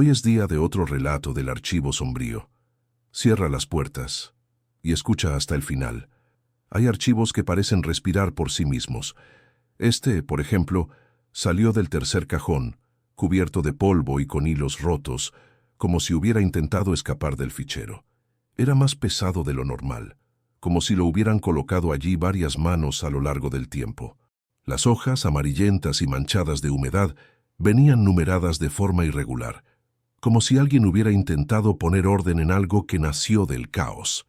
Hoy es día de otro relato del archivo sombrío. Cierra las puertas y escucha hasta el final. Hay archivos que parecen respirar por sí mismos. Este, por ejemplo, salió del tercer cajón, cubierto de polvo y con hilos rotos, como si hubiera intentado escapar del fichero. Era más pesado de lo normal, como si lo hubieran colocado allí varias manos a lo largo del tiempo. Las hojas, amarillentas y manchadas de humedad, venían numeradas de forma irregular, como si alguien hubiera intentado poner orden en algo que nació del caos.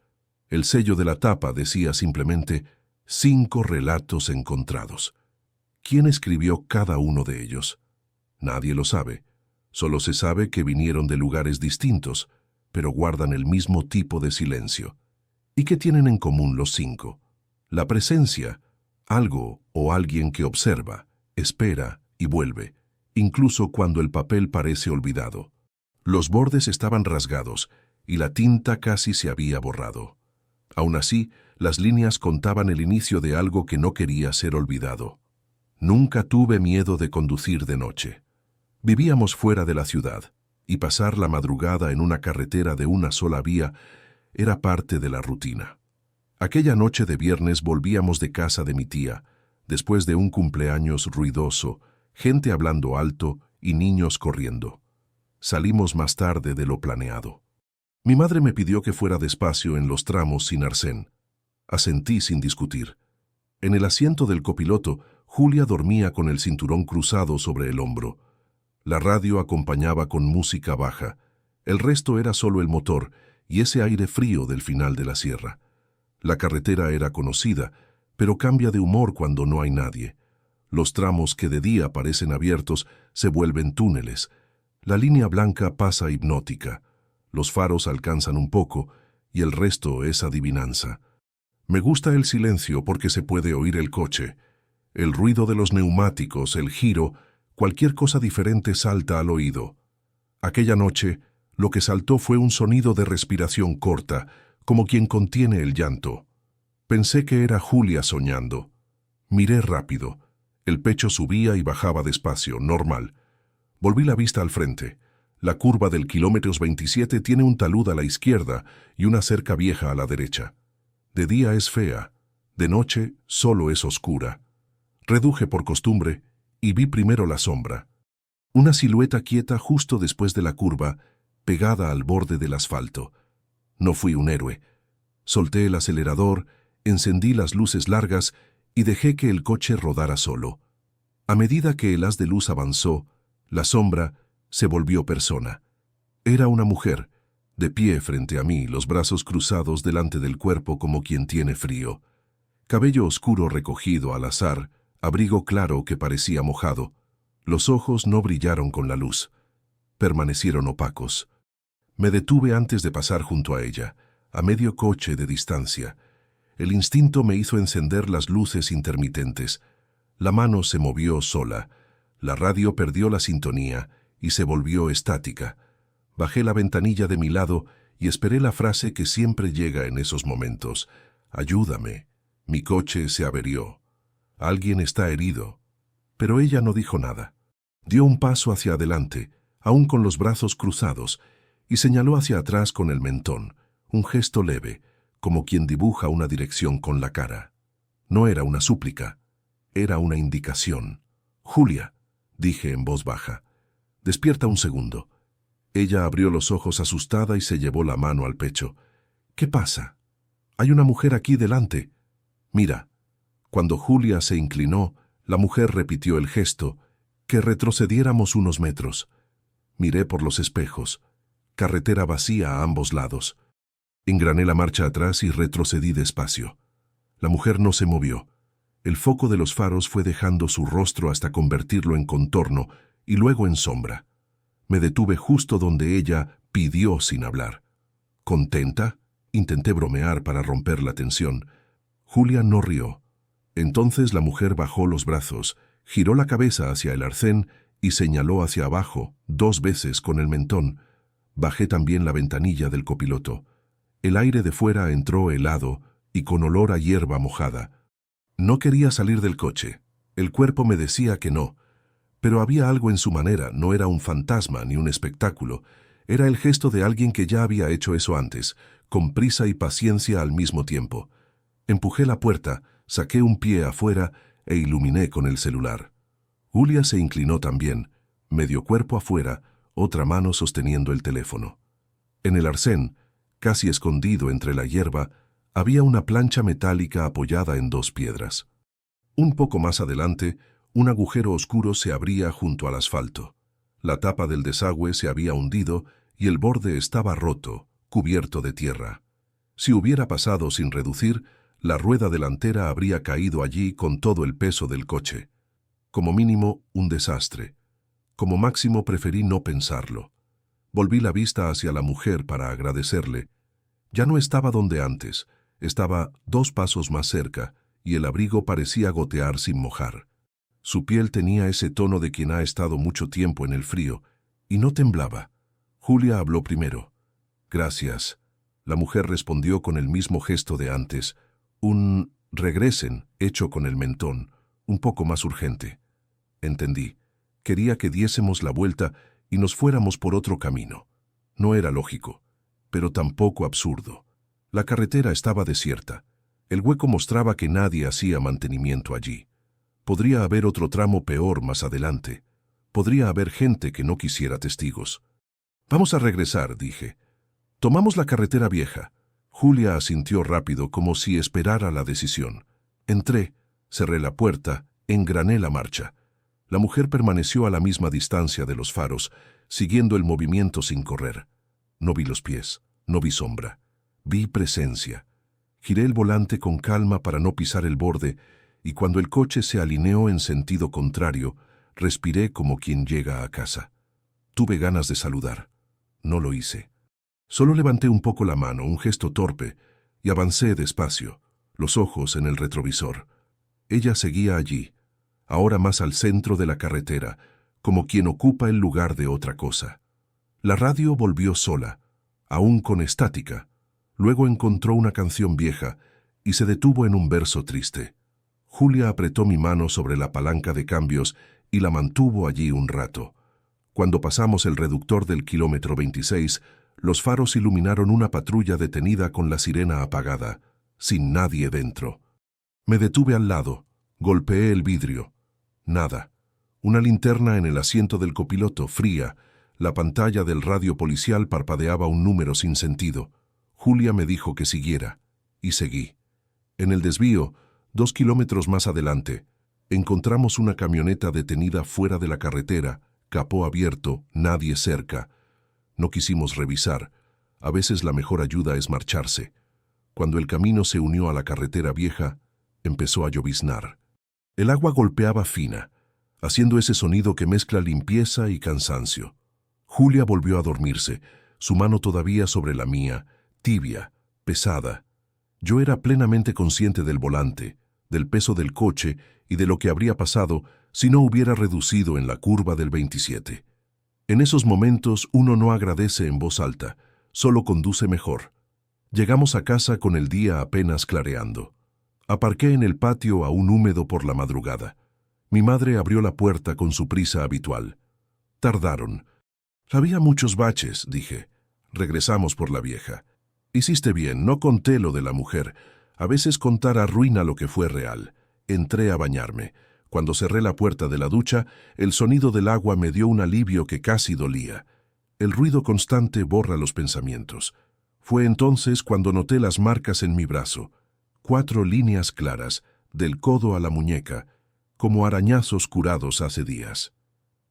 El sello de la tapa decía simplemente 5 relatos encontrados. ¿Quién escribió cada uno de ellos? Nadie lo sabe. Solo se sabe que vinieron de lugares distintos, pero guardan el mismo tipo de silencio. ¿Y qué tienen en común los 5? La presencia, algo o alguien que observa, espera y vuelve, incluso cuando el papel parece olvidado. Los bordes estaban rasgados y la tinta casi se había borrado. Aún así, las líneas contaban el inicio de algo que no quería ser olvidado. Nunca tuve miedo de conducir de noche. Vivíamos fuera de la ciudad, y pasar la madrugada en una carretera de una sola vía era parte de la rutina. Aquella noche de viernes volvíamos de casa de mi tía, después de un cumpleaños ruidoso, gente hablando alto y niños corriendo. Salimos más tarde de lo planeado. Mi madre me pidió que fuera despacio en los tramos sin arcén. Asentí sin discutir. En el asiento del copiloto, Julia dormía con el cinturón cruzado sobre el hombro. La radio acompañaba con música baja. El resto era solo el motor y ese aire frío del final de la sierra. La carretera era conocida, pero cambia de humor cuando no hay nadie. Los tramos que de día parecen abiertos se vuelven túneles. La línea blanca pasa hipnótica. Los faros alcanzan un poco y el resto es adivinanza. Me gusta el silencio porque se puede oír el coche. El ruido de los neumáticos, el giro, cualquier cosa diferente salta al oído. Aquella noche, lo que saltó fue un sonido de respiración corta, como quien contiene el llanto. Pensé que era Julia soñando. Miré rápido. El pecho subía y bajaba despacio, normal. Volví la vista al frente. La curva del kilómetros 27 tiene un talud a la izquierda y una cerca vieja a la derecha. De día es fea, de noche solo es oscura. Reduje por costumbre y vi primero la sombra. Una silueta quieta justo después de la curva, pegada al borde del asfalto. No fui un héroe. Solté el acelerador, encendí las luces largas y dejé que el coche rodara solo. A medida que el haz de luz avanzó, la sombra se volvió persona. Era una mujer, de pie frente a mí, los brazos cruzados delante del cuerpo como quien tiene frío. Cabello oscuro recogido al azar, abrigo claro que parecía mojado. Los ojos no brillaron con la luz. Permanecieron opacos. Me detuve antes de pasar junto a ella, a medio coche de distancia. El instinto me hizo encender las luces intermitentes. La mano se movió sola. La radio perdió la sintonía y se volvió estática. Bajé la ventanilla de mi lado y esperé la frase que siempre llega en esos momentos. Ayúdame. Mi coche se averió. Alguien está herido. Pero ella no dijo nada. Dio un paso hacia adelante, aún con los brazos cruzados, y señaló hacia atrás con el mentón, un gesto leve, como quien dibuja una dirección con la cara. No era una súplica, era una indicación. «Julia», dije en voz baja, «despierta un segundo». Ella abrió los ojos asustada y se llevó la mano al pecho. «¿Qué pasa? Hay una mujer aquí delante. Mira». Cuando Julia se inclinó, la mujer repitió el gesto, que retrocediéramos unos metros. Miré por los espejos. Carretera vacía a ambos lados. Engrané la marcha atrás y retrocedí despacio. La mujer no se movió. El foco de los faros fue dejando su rostro hasta convertirlo en contorno y luego en sombra. Me detuve justo donde ella pidió sin hablar. ¿Contenta? Intenté bromear para romper la tensión. Julia no rió. Entonces la mujer bajó los brazos, giró la cabeza hacia el arcén y señaló hacia abajo 2 veces con el mentón. Bajé también la ventanilla del copiloto. El aire de fuera entró helado y con olor a hierba mojada. No quería salir del coche. El cuerpo me decía que no, Pero había algo en su manera, no era un fantasma ni un espectáculo, era el gesto de alguien que ya había hecho eso antes, con prisa y paciencia al mismo tiempo. Empujé la puerta, saqué un pie afuera e iluminé con el celular. Julia se inclinó también, medio cuerpo afuera, otra mano sosteniendo el teléfono. En el arcén, casi escondido entre la hierba, había una plancha metálica apoyada en dos piedras. Un poco más adelante, un agujero oscuro se abría junto al asfalto. La tapa del desagüe se había hundido y el borde estaba roto, cubierto de tierra. Si hubiera pasado sin reducir, la rueda delantera habría caído allí con todo el peso del coche. Como mínimo, un desastre. Como máximo, preferí no pensarlo. Volví la vista hacia la mujer para agradecerle. Ya no estaba donde antes, estaba 2 pasos más cerca, y el abrigo parecía gotear sin mojar. Su piel tenía ese tono de quien ha estado mucho tiempo en el frío, y no temblaba. Julia habló primero. «Gracias». La mujer respondió con el mismo gesto de antes, un «regresen» hecho con el mentón, un poco más urgente. Entendí. Quería que diésemos la vuelta y nos fuéramos por otro camino. No era lógico, pero tampoco absurdo. La carretera estaba desierta. El hueco mostraba que nadie hacía mantenimiento allí. Podría haber otro tramo peor más adelante. Podría haber gente que no quisiera testigos. «Vamos a regresar», dije. «Tomamos la carretera vieja». Julia asintió rápido, como si esperara la decisión. Entré, cerré la puerta, engrané la marcha. La mujer permaneció a la misma distancia de los faros, siguiendo el movimiento sin correr. No vi los pies, no vi sombra. Vi presencia. Giré el volante con calma para no pisar el borde, y cuando el coche se alineó en sentido contrario, respiré como quien llega a casa. Tuve ganas de saludar. No lo hice. Solo levanté un poco la mano, un gesto torpe, y avancé despacio, los ojos en el retrovisor. Ella seguía allí, ahora más al centro de la carretera, como quien ocupa el lugar de otra cosa. La radio volvió sola, aún con estática. Luego encontró una canción vieja y se detuvo en un verso triste. Julia apretó mi mano sobre la palanca de cambios y la mantuvo allí un rato. Cuando pasamos el reductor del kilómetro 26, los faros iluminaron una patrulla detenida con la sirena apagada, sin nadie dentro. Me detuve al lado, golpeé el vidrio. Nada. Una linterna en el asiento del copiloto, fría. La pantalla del radio policial parpadeaba un número sin sentido. Julia me dijo que siguiera, y seguí. En el desvío, 2 kilómetros más adelante, encontramos una camioneta detenida fuera de la carretera, capó abierto, nadie cerca. No quisimos revisar. A veces la mejor ayuda es marcharse. Cuando el camino se unió a la carretera vieja, empezó a lloviznar. El agua golpeaba fina, haciendo ese sonido que mezcla limpieza y cansancio. Julia volvió a dormirse, su mano todavía sobre la mía, tibia, pesada. Yo era plenamente consciente del volante, del peso del coche y de lo que habría pasado si no hubiera reducido en la curva del 27. En esos momentos uno no agradece en voz alta, solo conduce mejor. Llegamos a casa con el día apenas clareando. Aparqué en el patio aún húmedo por la madrugada. Mi madre abrió la puerta con su prisa habitual. Tardaron. Había muchos baches, dije. Regresamos por la vieja. Hiciste bien, no conté lo de la mujer. A veces contar arruina lo que fue real. Entré a bañarme. Cuando cerré la puerta de la ducha, el sonido del agua me dio un alivio que casi dolía. El ruido constante borra los pensamientos. Fue entonces cuando noté las marcas en mi brazo. 4 líneas claras, del codo a la muñeca, como arañazos curados hace días.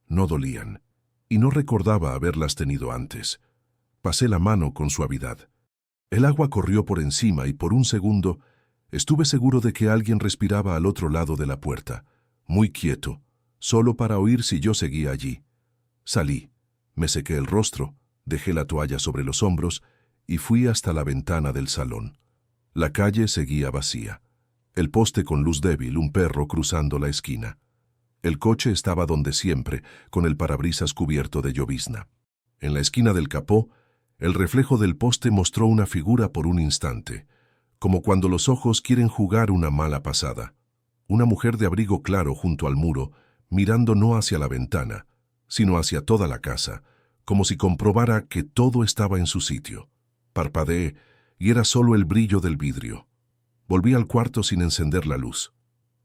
No dolían, y no recordaba haberlas tenido antes. Pasé la mano con suavidad. El agua corrió por encima y por un segundo estuve seguro de que alguien respiraba al otro lado de la puerta, muy quieto, solo para oír si yo seguía allí. Salí, me sequé el rostro, dejé la toalla sobre los hombros y fui hasta la ventana del salón. La calle seguía vacía. El poste con luz débil, un perro cruzando la esquina. El coche estaba donde siempre, con el parabrisas cubierto de llovizna. En la esquina del capó, el reflejo del poste mostró una figura por un instante, como cuando los ojos quieren jugar una mala pasada. Una mujer de abrigo claro junto al muro, mirando no hacia la ventana, sino hacia toda la casa, como si comprobara que todo estaba en su sitio. Parpadeé y era solo el brillo del vidrio. Volví al cuarto sin encender la luz.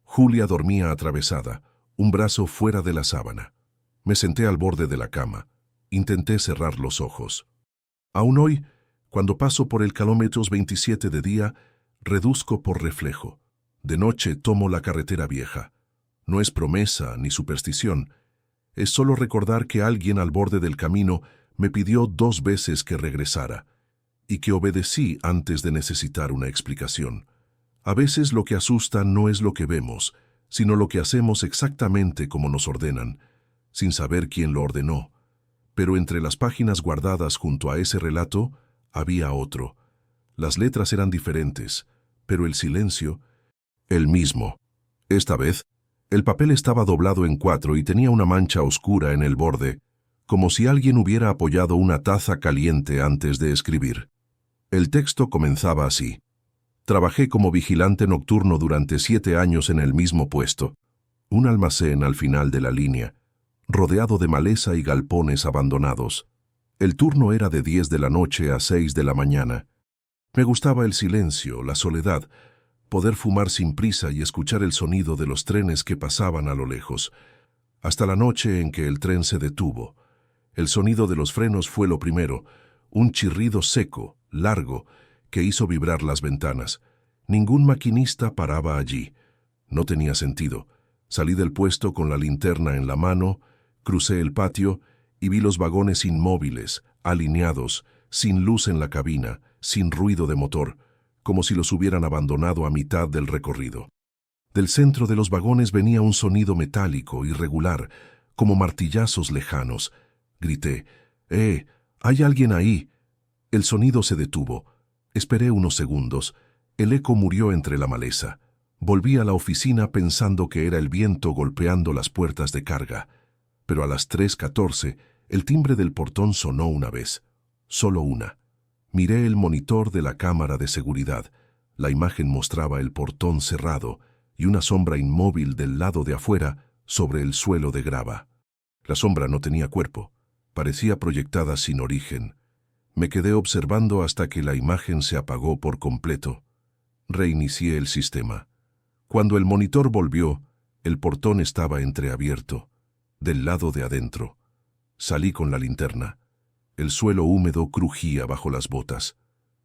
Julia dormía atravesada, un brazo fuera de la sábana. Me senté al borde de la cama. Intenté cerrar los ojos. Aún hoy, cuando paso por el kilómetros 27 de día, reduzco por reflejo. De noche tomo la carretera vieja. No es promesa ni superstición. Es solo recordar que alguien al borde del camino me pidió 2 veces que regresara, y que obedecí antes de necesitar una explicación. A veces lo que asusta no es lo que vemos, sino lo que hacemos exactamente como nos ordenan, sin saber quién lo ordenó. Pero entre las páginas guardadas junto a ese relato, había otro. Las letras eran diferentes, pero el silencio, el mismo. Esta vez, el papel estaba doblado en 4 y tenía una mancha oscura en el borde, como si alguien hubiera apoyado una taza caliente antes de escribir. El texto comenzaba así. Trabajé como vigilante nocturno durante 7 años en el mismo puesto, un almacén al final de la línea, rodeado de maleza y galpones abandonados. El turno era de 10 de la noche a 6 de la mañana. Me gustaba el silencio, la soledad, poder fumar sin prisa y escuchar el sonido de los trenes que pasaban a lo lejos, hasta la noche en que el tren se detuvo. El sonido de los frenos fue lo primero, un chirrido seco, largo, que hizo vibrar las ventanas. Ningún maquinista paraba allí. No tenía sentido. Salí del puesto con la linterna en la mano, crucé el patio y vi los vagones inmóviles, alineados, sin luz en la cabina, sin ruido de motor, como si los hubieran abandonado a mitad del recorrido. Del centro de los vagones venía un sonido metálico, irregular, como martillazos lejanos. Grité, ¿hay alguien ahí? El sonido se detuvo. Esperé unos segundos. El eco murió entre la maleza. Volví a la oficina pensando que era el viento golpeando las puertas de carga. Pero a las 3:14, el timbre del portón sonó una vez. Solo una. Miré el monitor de la cámara de seguridad. La imagen mostraba el portón cerrado y una sombra inmóvil del lado de afuera sobre el suelo de grava. La sombra no tenía cuerpo. Parecía proyectada sin origen. Me quedé observando hasta que la imagen se apagó por completo. Reinicié el sistema. Cuando el monitor volvió, el portón estaba entreabierto, del lado de adentro. Salí con la linterna. El suelo húmedo crujía bajo las botas.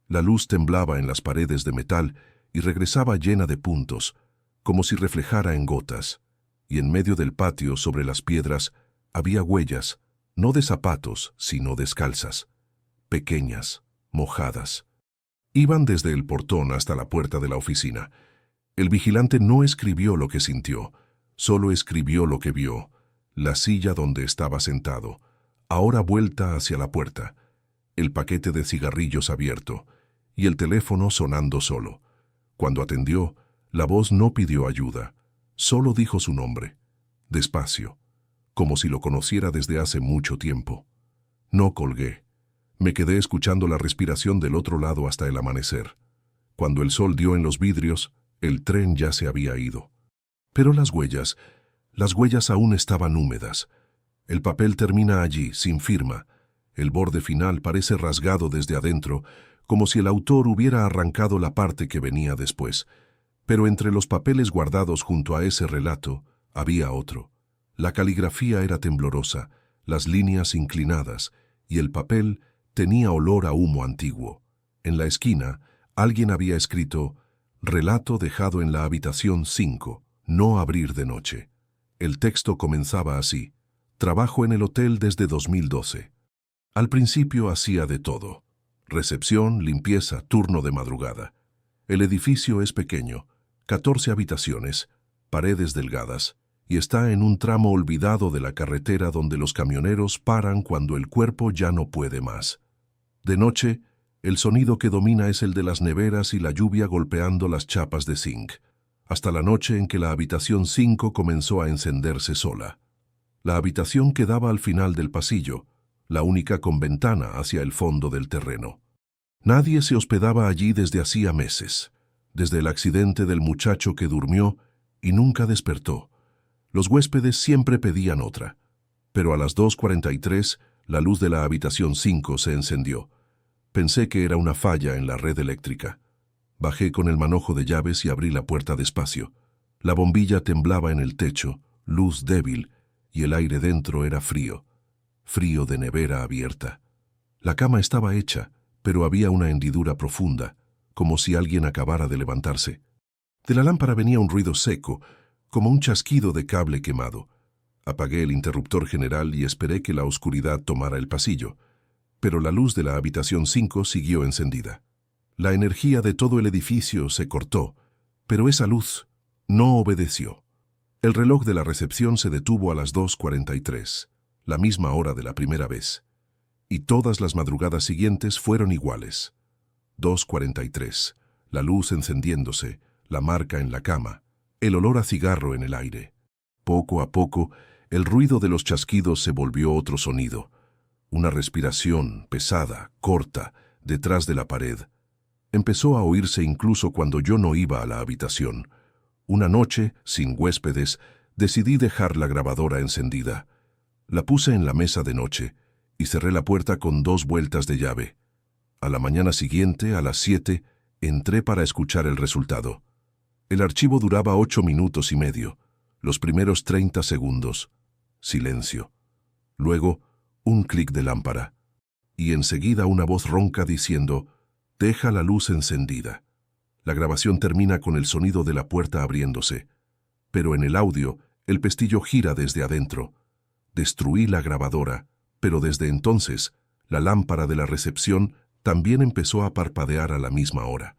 La luz temblaba en las paredes de metal y regresaba llena de puntos, como si reflejara en gotas. Y en medio del patio, sobre las piedras, había huellas, no de zapatos, sino descalzas. Pequeñas, mojadas. Iban desde el portón hasta la puerta de la oficina. El vigilante no escribió lo que sintió, solo escribió lo que vio. La silla donde estaba sentado, ahora vuelta hacia la puerta, el paquete de cigarrillos abierto y el teléfono sonando solo. Cuando atendió, la voz no pidió ayuda, solo dijo su nombre, despacio, como si lo conociera desde hace mucho tiempo. No colgué. Me quedé escuchando la respiración del otro lado hasta el amanecer. Cuando el sol dio en los vidrios, el tren ya se había ido. Pero las huellas aún estaban húmedas. El papel termina allí, sin firma. El borde final parece rasgado desde adentro, como si el autor hubiera arrancado la parte que venía después. Pero entre los papeles guardados junto a ese relato, había otro. La caligrafía era temblorosa, las líneas inclinadas, y el papel tenía olor a humo antiguo. En la esquina, alguien había escrito, relato dejado en la habitación 5, no abrir de noche. El texto comenzaba así, trabajo en el hotel desde 2012. Al principio hacía de todo, recepción, limpieza, turno de madrugada. El edificio es pequeño, 14 habitaciones, paredes delgadas, y está en un tramo olvidado de la carretera donde los camioneros paran cuando el cuerpo ya no puede más. De noche, el sonido que domina es el de las neveras y la lluvia golpeando las chapas de zinc, hasta la noche en que la habitación 5 comenzó a encenderse sola. La habitación quedaba al final del pasillo, la única con ventana hacia el fondo del terreno. Nadie se hospedaba allí desde hacía meses, desde el accidente del muchacho que durmió y nunca despertó. Los huéspedes siempre pedían otra. Pero a las 2:43, la luz de la habitación 5 se encendió. Pensé que era una falla en la red eléctrica. Bajé con el manojo de llaves y abrí la puerta despacio. La bombilla temblaba en el techo, luz débil, y el aire dentro era frío. Frío de nevera abierta. La cama estaba hecha, pero había una hendidura profunda, como si alguien acabara de levantarse. De la lámpara venía un ruido seco, como un chasquido de cable quemado. Apagué el interruptor general y esperé que la oscuridad tomara el pasillo, pero la luz de la habitación 5 siguió encendida. La energía de todo el edificio se cortó, pero esa luz no obedeció. El reloj de la recepción se detuvo a las 2:43, la misma hora de la primera vez, y todas las madrugadas siguientes fueron iguales. 2:43, la luz encendiéndose, la marca en la cama, el olor a cigarro en el aire. Poco a poco, el ruido de los chasquidos se volvió otro sonido. Una respiración pesada, corta, detrás de la pared. Empezó a oírse incluso cuando yo no iba a la habitación. Una noche, sin huéspedes, decidí dejar la grabadora encendida. La puse en la mesa de noche y cerré la puerta con 2 vueltas de llave. A la mañana siguiente, a las 7, entré para escuchar el resultado. El archivo duraba 8 minutos y medio. Los primeros 30 segundos. Silencio. Luego, un clic de lámpara. Y enseguida una voz ronca diciendo: «Deja la luz encendida». La grabación termina con el sonido de la puerta abriéndose. Pero en el audio, el pestillo gira desde adentro. Destruí la grabadora, pero desde entonces, la lámpara de la recepción también empezó a parpadear a la misma hora.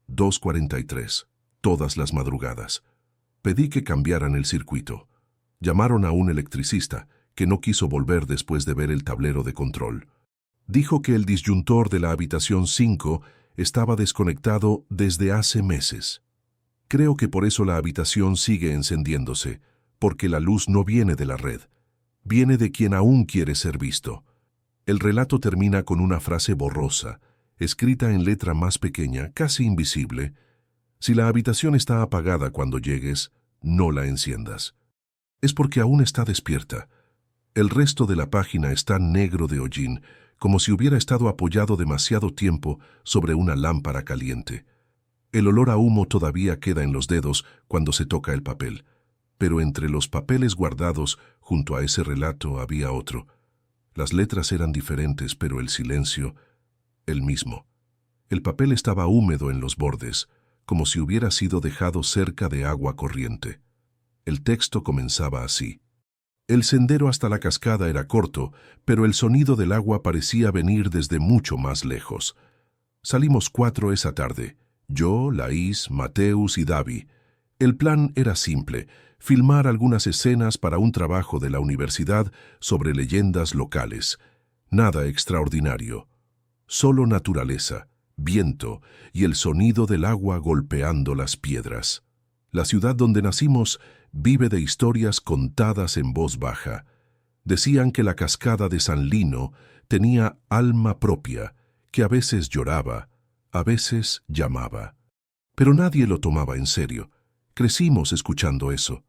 2:43, todas las madrugadas. Pedí que cambiaran el circuito. Llamaron a un electricista, que no quiso volver después de ver el tablero de control. Dijo que el disyuntor de la habitación 5 estaba desconectado desde hace meses. Creo que por eso la habitación sigue encendiéndose, porque la luz no viene de la red. Viene de quien aún quiere ser visto. El relato termina con una frase borrosa, escrita en letra más pequeña, casi invisible: «Si la habitación está apagada cuando llegues, no la enciendas». Es porque aún está despierta. El resto de la página está negro de hollín, como si hubiera estado apoyado demasiado tiempo sobre una lámpara caliente. El olor a humo todavía queda en los dedos cuando se toca el papel, pero entre los papeles guardados junto a ese relato había otro. Las letras eran diferentes, pero el silencio, el mismo. El papel estaba húmedo en los bordes, como si hubiera sido dejado cerca de agua corriente. El texto comenzaba así: «El sendero hasta la cascada era corto, pero el sonido del agua parecía venir desde mucho más lejos. Salimos 4 esa tarde, yo, Laís, Mateus y Davi. El plan era simple: filmar algunas escenas para un trabajo de la universidad sobre leyendas locales. Nada extraordinario. Solo naturaleza, viento y el sonido del agua golpeando las piedras. La ciudad donde nacimos vive de historias contadas en voz baja. Decían que la cascada de San Lino tenía alma propia, que a veces lloraba, a veces llamaba. Pero nadie lo tomaba en serio. Crecimos escuchando eso.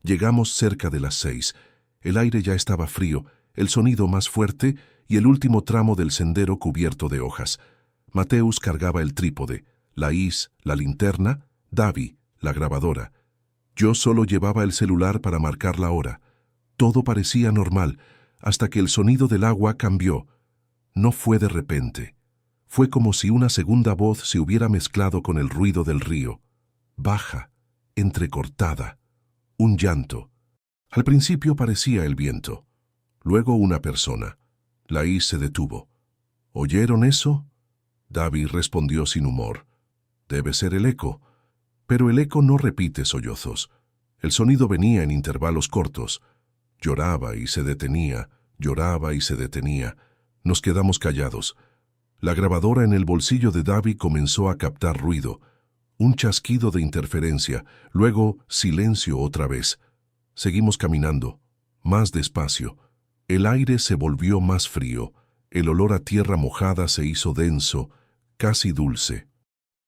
Llegamos cerca de las 6. El aire ya estaba frío, el sonido más fuerte y el último tramo del sendero cubierto de hojas. Mateus cargaba el trípode, Laís la linterna, Davi la grabadora. Yo solo llevaba el celular para marcar la hora. Todo parecía normal, hasta que el sonido del agua cambió. No fue de repente. Fue como si una segunda voz se hubiera mezclado con el ruido del río. Baja, entrecortada. Un llanto. Al principio parecía el viento. Luego una persona. Laís se detuvo. ¿Oyeron eso? Davi respondió sin humor. Debe ser el eco. Pero el eco no repite sollozos. El sonido venía en intervalos cortos. Lloraba y se detenía, lloraba y se detenía. Nos quedamos callados. La grabadora en el bolsillo de Davi comenzó a captar ruido. Un chasquido de interferencia, luego silencio otra vez. Seguimos caminando, más despacio. El aire se volvió más frío. El olor a tierra mojada se hizo denso, casi dulce.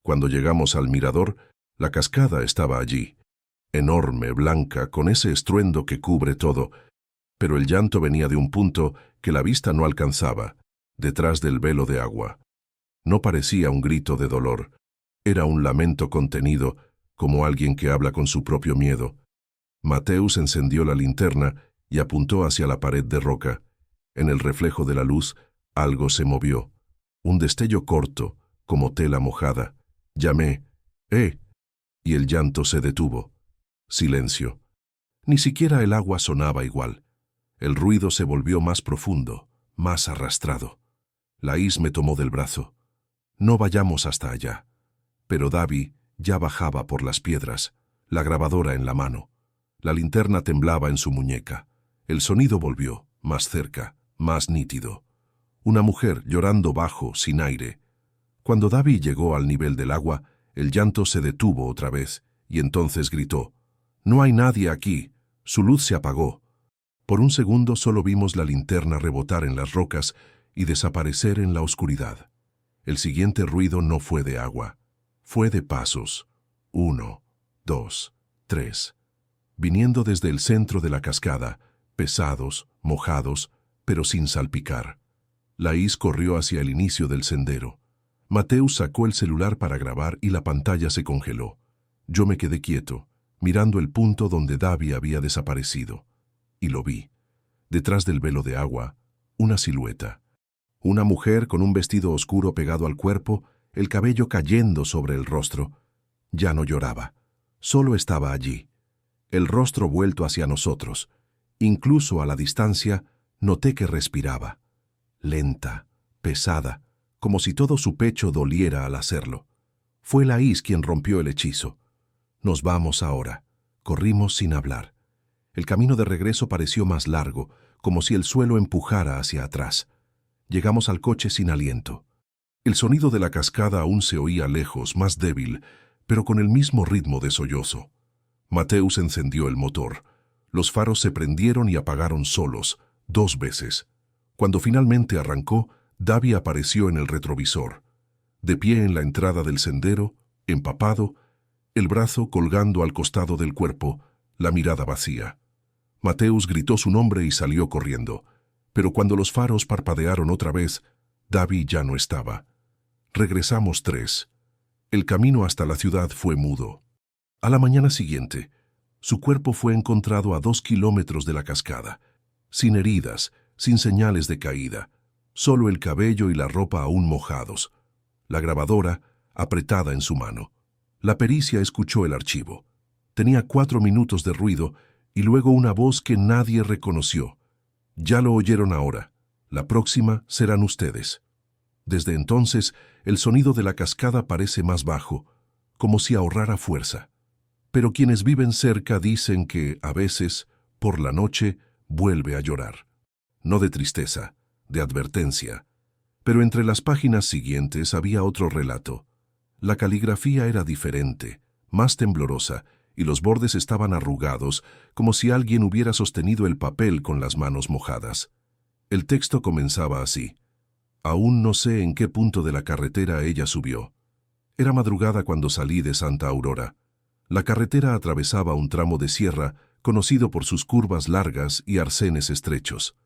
Cuando llegamos al mirador, la cascada estaba allí. enorme, blanca, con ese estruendo que cubre todo, pero el llanto venía de un punto que la vista no alcanzaba, detrás del velo de agua. No parecía un grito de dolor, era un lamento contenido, como alguien que habla con su propio miedo. Mateusz encendió la linterna y apuntó hacia la pared de roca. En el reflejo de la luz, algo se movió. Un destello corto, como tela mojada. Llamé, ¡eh! Y el llanto se detuvo. Silencio. Ni siquiera el agua sonaba igual. El ruido se volvió más profundo, más arrastrado. Laís me tomó del brazo. No vayamos hasta allá. Pero Davi ya bajaba por las piedras, la grabadora en la mano. La linterna temblaba en su muñeca. El sonido volvió, más cerca, más nítido. Una mujer llorando bajo, sin aire. Cuando Davi llegó al nivel del agua, el llanto se detuvo otra vez, y entonces gritó: «No hay nadie aquí». Su luz se apagó. Por un segundo solo vimos la linterna rebotar en las rocas y desaparecer en la oscuridad. El siguiente ruido no fue de agua, fue de pasos. 1, 2, 3. Viniendo desde el centro de la cascada, pesados, mojados, pero sin salpicar. Laís corrió hacia el inicio del sendero. Mateusz sacó el celular para grabar y la pantalla se congeló. Yo me quedé quieto, mirando el punto donde Davi había desaparecido. Y lo vi. Detrás del velo de agua, una silueta. Una mujer con un vestido oscuro pegado al cuerpo, el cabello cayendo sobre el rostro. Ya no lloraba, solo estaba allí. El rostro vuelto hacia nosotros. Incluso a la distancia, noté que respiraba. Lenta, pesada, como si todo su pecho doliera al hacerlo. Fue Laís quien rompió el hechizo. Nos vamos ahora. Corrimos sin hablar. El camino de regreso pareció más largo, como si el suelo empujara hacia atrás. Llegamos al coche sin aliento. El sonido de la cascada aún se oía lejos, más débil, pero con el mismo ritmo de sollozo. Mateusz encendió el motor. Los faros se prendieron y apagaron solos, 2 veces. Cuando finalmente arrancó, Davi apareció en el retrovisor. De pie en la entrada del sendero, empapado, el brazo colgando al costado del cuerpo, la mirada vacía. Mateusz gritó su nombre y salió corriendo. Pero cuando los faros parpadearon otra vez, Davi ya no estaba. Regresamos 3. El camino hasta la ciudad fue mudo. A la mañana siguiente, su cuerpo fue encontrado a 2 kilómetros de la cascada, sin heridas, sin señales de caída, solo el cabello y la ropa aún mojados, la grabadora apretada en su mano. La pericia escuchó el archivo. Tenía 4 minutos de ruido y luego una voz que nadie reconoció. Ya lo oyeron ahora. La próxima serán ustedes. Desde entonces, el sonido de la cascada parece más bajo, como si ahorrara fuerza. Pero quienes viven cerca dicen que, a veces, por la noche, vuelve a llorar. No de tristeza, de advertencia. Pero entre las páginas siguientes había otro relato. La caligrafía era diferente, más temblorosa, y los bordes estaban arrugados, como si alguien hubiera sostenido el papel con las manos mojadas. El texto comenzaba así: «Aún no sé en qué punto de la carretera ella subió. Era madrugada cuando salí de Santa Aurora. La carretera atravesaba un tramo de sierra conocido por sus curvas largas y arcenes estrechos.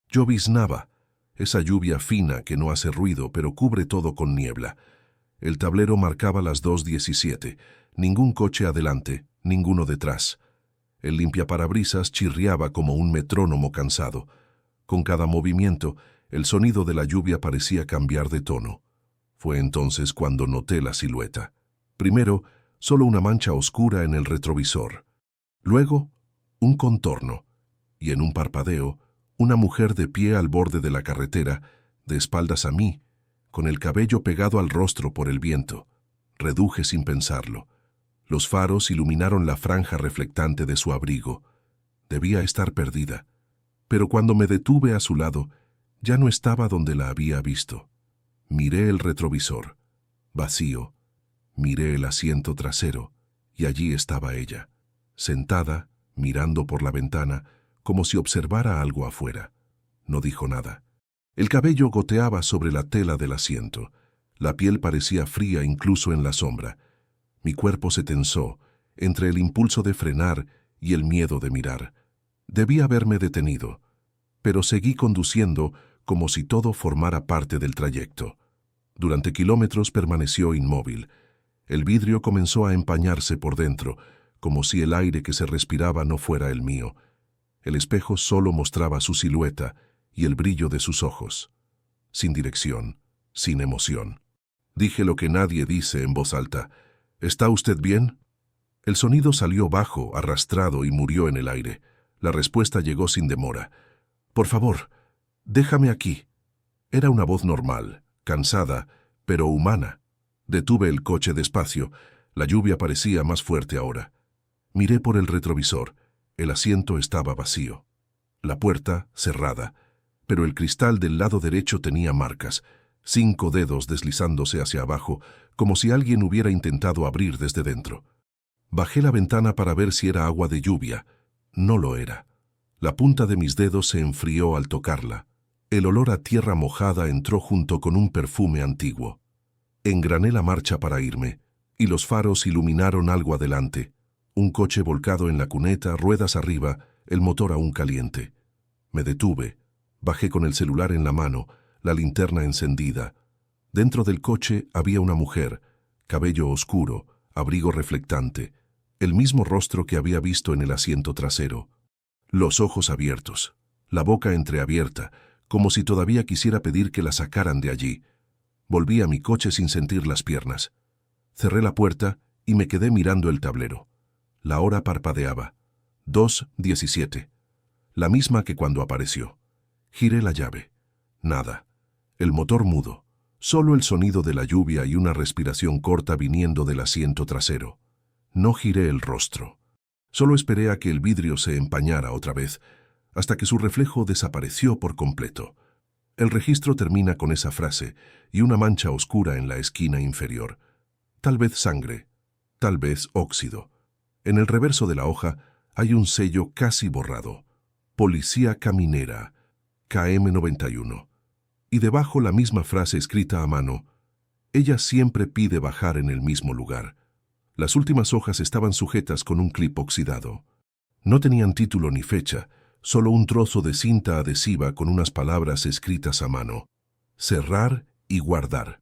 Lloviznaba, esa lluvia fina que no hace ruido pero cubre todo con niebla. El tablero marcaba las 2:17, ningún coche adelante, ninguno detrás. El limpiaparabrisas chirriaba como un metrónomo cansado. Con cada movimiento, el sonido de la lluvia parecía cambiar de tono. Fue entonces cuando noté la silueta. Primero, solo una mancha oscura en el retrovisor. Luego, un contorno. Y en un parpadeo, una mujer de pie al borde de la carretera, de espaldas a mí, con el cabello pegado al rostro por el viento. Reduje sin pensarlo. Los faros iluminaron la franja reflectante de su abrigo. Debía estar perdida. Pero cuando me detuve a su lado, ya no estaba donde la había visto. Miré el retrovisor. Vacío. Miré el asiento trasero, y allí estaba ella, sentada, mirando por la ventana, como si observara algo afuera. No dijo nada. El cabello goteaba sobre la tela del asiento. La piel parecía fría incluso en la sombra. Mi cuerpo se tensó, entre el impulso de frenar y el miedo de mirar. Debí haberme detenido, pero seguí conduciendo como si todo formara parte del trayecto. Durante kilómetros permaneció inmóvil. El vidrio comenzó a empañarse por dentro, como si el aire que se respiraba no fuera el mío. El espejo solo mostraba su silueta y el brillo de sus ojos. Sin dirección, sin emoción. Dije lo que nadie dice en voz alta. ¿Está usted bien? El sonido salió bajo, arrastrado y murió en el aire. La respuesta llegó sin demora. Por favor, déjame aquí. Era una voz normal, cansada, pero humana. Detuve el coche despacio. La lluvia parecía más fuerte ahora. Miré por el retrovisor. El asiento estaba vacío. La puerta cerrada, pero el cristal del lado derecho tenía marcas, 5 dedos deslizándose hacia abajo, como si alguien hubiera intentado abrir desde dentro. Bajé la ventana para ver si era agua de lluvia. No lo era. La punta de mis dedos se enfrió al tocarla. El olor a tierra mojada entró junto con un perfume antiguo. Engrané la marcha para irme, y los faros iluminaron algo adelante. Un coche volcado en la cuneta, ruedas arriba, el motor aún caliente. Me detuve. Bajé con el celular en la mano, la linterna encendida. Dentro del coche había una mujer, cabello oscuro, abrigo reflectante, el mismo rostro que había visto en el asiento trasero. Los ojos abiertos, la boca entreabierta, como si todavía quisiera pedir que la sacaran de allí. Volví a mi coche sin sentir las piernas. Cerré la puerta y me quedé mirando el tablero. La hora parpadeaba. 2:17. La misma que cuando apareció. Giré la llave. Nada. El motor mudo. Solo el sonido de la lluvia y una respiración corta viniendo del asiento trasero. No giré el rostro. Solo esperé a que el vidrio se empañara otra vez, hasta que su reflejo desapareció por completo. El registro termina con esa frase y una mancha oscura en la esquina inferior. Tal vez sangre, tal vez óxido. En el reverso de la hoja hay un sello casi borrado. Policía Caminera, KM91. Y debajo la misma frase escrita a mano. Ella siempre pide bajar en el mismo lugar. Las últimas hojas estaban sujetas con un clip oxidado. No tenían título ni fecha, solo un trozo de cinta adhesiva con unas palabras escritas a mano. Cerrar y guardar.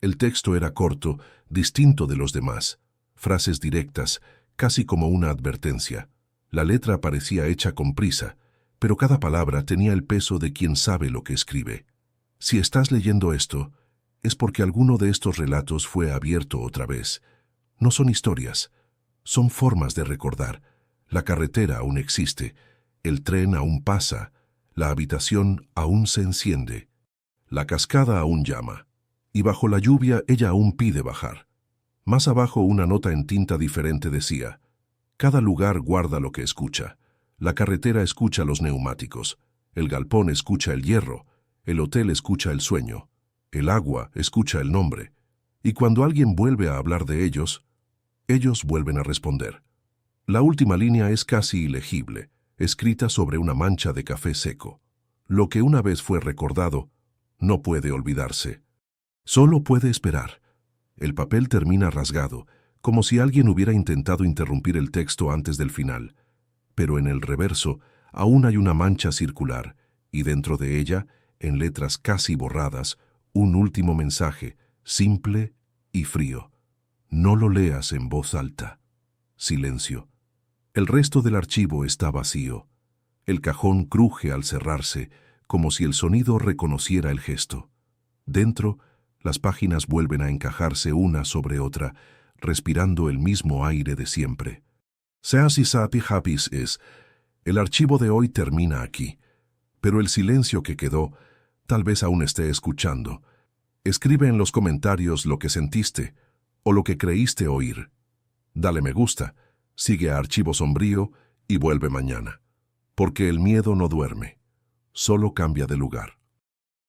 El texto era corto, distinto de los demás. Frases directas, casi como una advertencia. La letra parecía hecha con prisa, pero cada palabra tenía el peso de quien sabe lo que escribe. Si estás leyendo esto, es porque alguno de estos relatos fue abierto otra vez. No son historias, son formas de recordar. La carretera aún existe, el tren aún pasa, la habitación aún se enciende, la cascada aún llama, y bajo la lluvia ella aún pide bajar. Más abajo una nota en tinta diferente decía: cada lugar guarda lo que escucha. La carretera escucha los neumáticos, el galpón escucha el hierro, el hotel escucha el sueño, el agua escucha el nombre, y cuando alguien vuelve a hablar de ellos vuelven a responder. La última línea es casi ilegible, escrita sobre una mancha de café seco. Lo que una vez fue recordado no puede olvidarse. Solo puede esperar. El papel termina rasgado, como si alguien hubiera intentado interrumpir el texto antes del final. Pero en el reverso aún hay una mancha circular, y dentro de ella, en letras casi borradas, un último mensaje, simple y frío. No lo leas en voz alta. Silencio. El resto del archivo está vacío. El cajón cruje al cerrarse, como si el sonido reconociera el gesto. Dentro, las páginas vuelven a encajarse una sobre otra, respirando el mismo aire de siempre. Seas y sapi hapis es. El archivo de hoy termina aquí, pero el silencio que quedó tal vez aún esté escuchando. Escribe en los comentarios lo que sentiste o lo que creíste oír. Dale me gusta, sigue a Archivo Sombrío y vuelve mañana, porque el miedo no duerme, solo cambia de lugar.